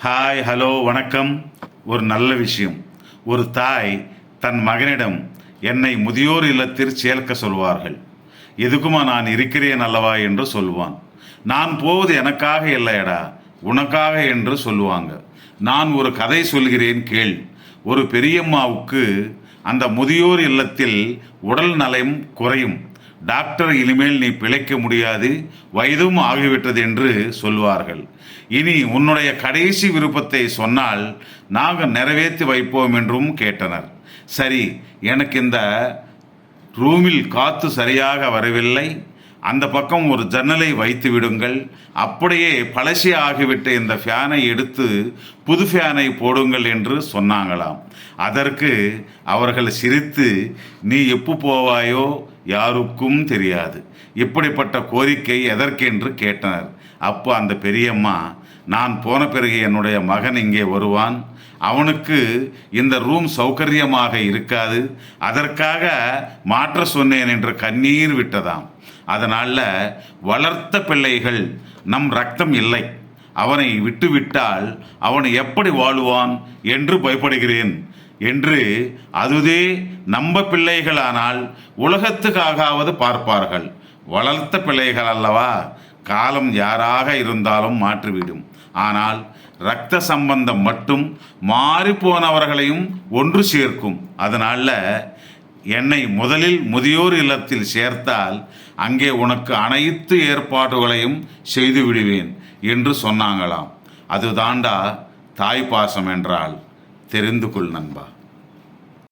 Hi, hello, வணக்கம். ஒரு நல்ல விஷயம். ஒரு தாய் தன் மகனிடம் என்னை முதியோர் இல்லத்தில் சேர்க்க சொல்வார்கள். எதுக்குமா நான் இருக்கிறேன் அல்லவா என்று சொல்வான். நான் போவது எனக்காக இல்லையடா, உனக்காக என்று சொல்லுவாங்க. நான் ஒரு கதை சொல்கிறேன் கேள். ஒரு பெரியம்மாவுக்கு அந்த முதியோர் இல்லத்தில் உடல் நலம் குறையும். டாக்டர் இனிமேல் நீ பிழைக்க முடியாது, வயதும் ஆகிவிட்டது என்று சொல்வார்கள். இனி உன்னுடைய கடைசி விருப்பத்தை சொன்னால் நாங்கள் நிறைவேற்றி வைப்போம் என்றும் கேட்டனர். சரி, எனக்கு இந்த ரூமில் காற்று சரியாக வரவில்லை, அந்த பக்கம் ஒரு ஜன்னலை வைத்து விடுங்கள், அப்படியே பழசி ஆகிவிட்ட இந்த ஃபேனை எடுத்து புது ஃபேனை போடுங்கள் என்று சொன்னாங்களாம். அதற்கு அவர்கள் சிரித்து, நீ எப்போ போவாயோ யாருக்கும் தெரியாது, இப்படிப்பட்ட கோரிக்கை எதற்கென்று கேட்டனர். அப்போ அந்த பெரியம்மா, நான் போன பிறகு என்னுடைய மகன் இங்கே வருவான், அவனுக்கு இந்த ரூம் சௌகரியமாக இருக்காது, அதற்காக மாற்ற சொன்னேன் என்று கண்ணீர் விட்டதாம். அதனால் வளர்த்த பிள்ளைகள் நம் ரத்தம் இல்லை, அவனை விட்டுவிட்டால் அவன் எப்படி வாழுவான் என்று பயப்படுகிறேன் என்று. அதுவே நம்ம பிள்ளைகளானால் உலகத்துக்காகவது பார்ப்பார்கள். வளர்த்த பிள்ளைகள் அல்லவா, காலம் யாராக இருந்தாலும் மாற்றிவிடும். ஆனால் இரத்த சம்பந்தம் மட்டும் மாறிப்போனவர்களையும் ஒன்று சேர்க்கும். அதனால் என்னை முதலில் முதியோர் இல்லத்தில் சேர்த்தால் அங்கே உனக்கு அனைத்து ஏற்பாடுகளையும் செய்து விடுவேன் என்று சொன்னாங்களாம். அதுதாண்டா தாய்ப்பாசம் என்றால். தெரிந்து கொள் நண்பா.